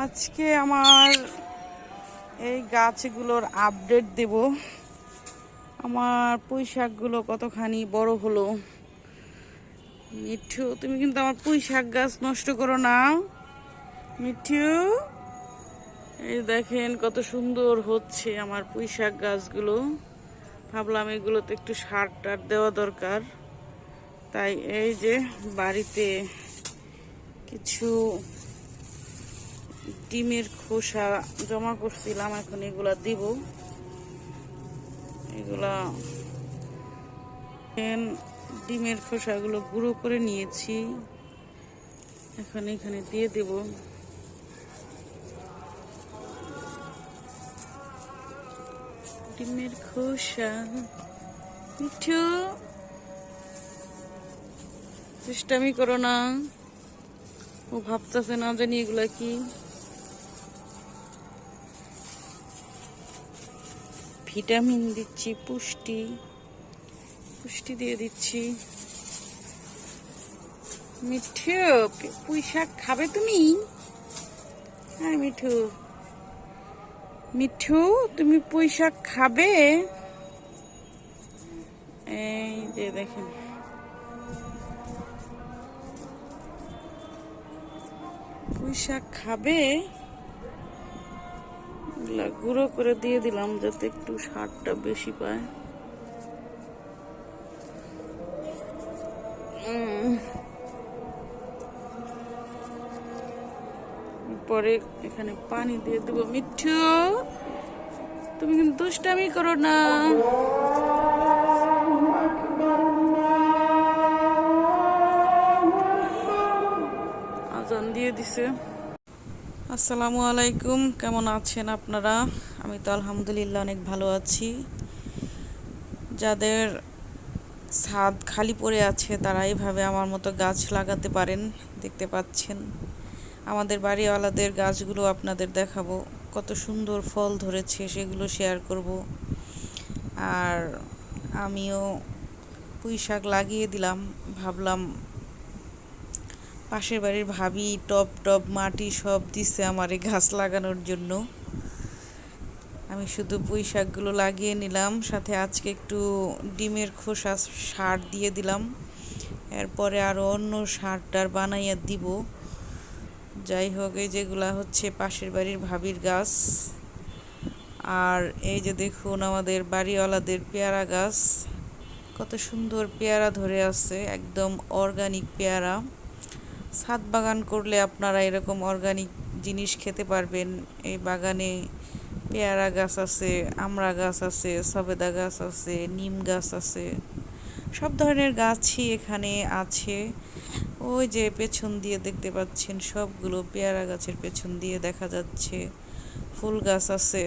আজকে আমার এই গাছগুলোর আপডেট দেব। আমার পুঁই শাকগুলো কতখানি বড় হলো। মিঠু, তুমি কিন্তু আমার পুঁই শাক গাছ নষ্ট করো না। মিঠু, এই দেখেন কত সুন্দর হচ্ছে আমার পুঁই শাক গাছগুলো। ভাবলাম এগুলোতে একটু সার টার দেওয়া দরকার, তাই এই যে বাড়িতে কিছু ডিমের খোসা জমা করছিলাম, এখন এগুলা দিব। এগুলা ডিমের খোসাগুলো গুঁড়ো করে নিয়েছি, এখন এখানে দিয়ে দেব। ডিমের খোসা। মিঠু, চেষ্টামি করো না, ও ভাবতেছে না জানি এগুলা কি। ভিটামিন দিচ্ছি, পুষ্টি দিয়ে দিচ্ছি। মিঠু, পুঁই শাক খাবে তুমি? হ্যাঁ মিঠু, মিঠু তুমি পুঁই শাক খাবে? এই যে দেখেন, পুঁই শাক খাবে। গুঁড়ো করে দিয়ে দিলাম যাতে একটু স্বাদটা বেশি পায়। পরে এখানে পানি দিয়ে দেবো। মিঠু, তুমি কিন্তু দুষ্টামি করো না। আজান দিয়ে দিছে। আসসালামু আলাইকুম, কেমন আছেন আপনারা? আমি তো আলহামদুলিল্লাহ অনেক ভালো আছি। যাদের ছাদ খালি পড়ে আছে তারা এইভাবে আমার মতো গাছ লাগাতে পারেন। দেখতে পাচ্ছেন আমাদের বাড়িওয়ালাদের গাছগুলো আপনাদের দেখাবো, কত সুন্দর ফল ধরেছে সেগুলো শেয়ার করব। আর আমিও পুঁই শাক লাগিয়ে দিলাম, ভাবলাম পাশের বাড়ির ভাবি টব মাটি সব দিছে আমার এই গাছ লাগানোর জন্য। আমি শুধু পুঁই শাকগুলো লাগিয়ে নিলাম, সাথে আজকে একটু ডিমের খোসা সার দিয়ে দিলাম। এরপরে আরও অন্য সার টার বানাইয়া দিব। যাই হোক, এই যেগুলা হচ্ছে পাশের বাড়ির ভাবির গাছ। আর এই যে দেখুন আমাদের বাড়িওয়ালাদের পেয়ারা গাছ, কত সুন্দর পেয়ারা ধরে আছে, একদম অর্গানিক পেয়ারা। ছাদ বাগান করলে আপনারা এরকম অর্গানিক জিনিস খেতে পারবেন। এই বাগানে পেয়ারা গাছ আছে, আমড়া গাছ আছে, সবেদা গাছ আছে, নিম গাছ আছে, সব ধরনের গাছই এখানে আছে। ওই যে পেছন দিয়ে দেখতে পাচ্ছেন সবগুলো পেয়ারা গাছের পেছন দিয়ে দেখা যাচ্ছে ফুল গাছ আছে।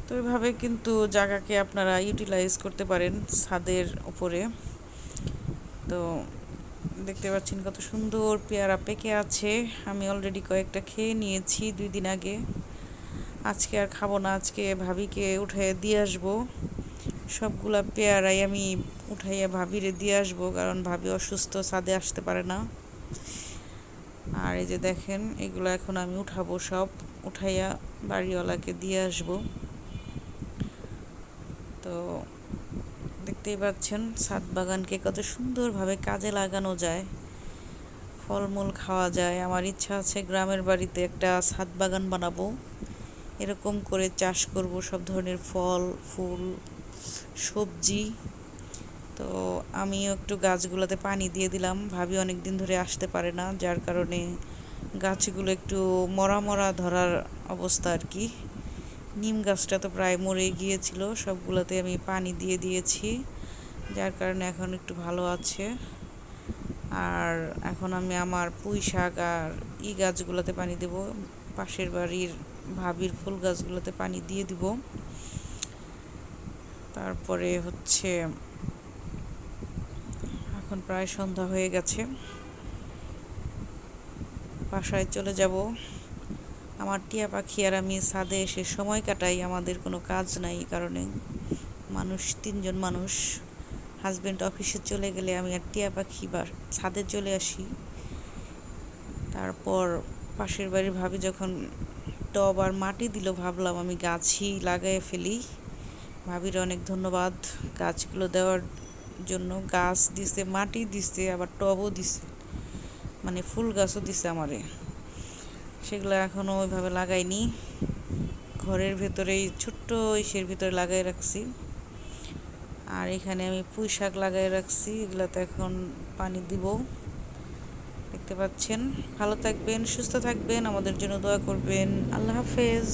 তো এইভাবে কিন্তু জায়গাকে আপনারা ইউটিলাইজ করতে পারেন ছাদের উপরে। তো দেখতে পাচ্ছেন কত সুন্দর পেয়ারা পেকে আছে। আমি অলরেডি কয়েকটা খেয়ে নিয়েছি 2 দিন আগে। আজকে আর খাবো না, আজকে ভাবিকে উঠাইয়া দিয়ে আসবো। সবগুলা পেয়ারাই আমি উঠাইয়া ভাবিরে দিয়ে আসবো, কারণ ভাবি অসুস্থ, ছাদে আসতে পারে না। আর এই যে দেখেন এগুলো এখন আমি উঠাবো, সব উঠাইয়া বাড়িওয়ালাকে দিয়ে আসবো। তো দেখতেই পাচ্ছেন ছাদ বাগানকে কত সুন্দরভাবে কাজে লাগানো যায়, ফলমূল খাওয়া যায়। আমার ইচ্ছা আছে গ্রামের বাড়িতে একটা ছাদ বাগান বানাবো, এরকম করে চাষ করব সব ধরনের ফল ফুল সবজি। তো আমিও একটু গাছগুলোতে পানি দিয়ে দিলাম। ভাবি অনেক দিন ধরে আসতে পারে না, যার কারণে গাছগুলো একটু মরা ধরার অবস্থা আর কি। নিম গাছটা তো প্রায় মরে গিয়েছিল, সবগুলোতে আমি পানি দিয়ে দিয়েছি, যার কারণে এখন একটু ভালো আছে। আর এখন আমি আমার পুঁই শাক আর গাছগুলোতে পানি দেব, পাশের বাড়ির ভাবির ফুল গাছগুলোতে পানি দিয়ে দিব। তারপরে হচ্ছে এখন প্রায় সন্ধ্যা হয়ে গেছে, বাসায় চলে যাব। আমার টিয়া পাখি আর আমি ছাদে এসে সময় কাটাই, আমাদের কোনো কাজ নাই, কারণে মানুষ 3 জন মানুষ। হাজব্যান্ড অফিসে চলে গেলে আমি আর টিয়া পাখি বা ছাদে চলে আসি। তারপর পাশের বাড়ির ভাবি যখন টব আর মাটি দিল, ভাবলাম আমি গাছই লাগাই ফেলি। ভাবির অনেক ধন্যবাদ গাছগুলো দেওয়ার জন্য। গাছ দিছে, মাটি দিছে, আবার টবও দিছে, মানে ফুল গাছও দিছে আমারে। সেগুলো এখনও ওইভাবে লাগাইনি, ঘরের ভেতরেই ছোট্ট ইসের ভিতরে লাগাই রাখছি। আর এখানে আমি পুঁই শাক লাগাই রাখছি, এগুলোতে এখন পানি দিব। দেখতে পাচ্ছেন। ভালো থাকবেন, সুস্থ থাকবেন, আমাদের জন্য দোয়া করবেন। আল্লাহ হাফেজ।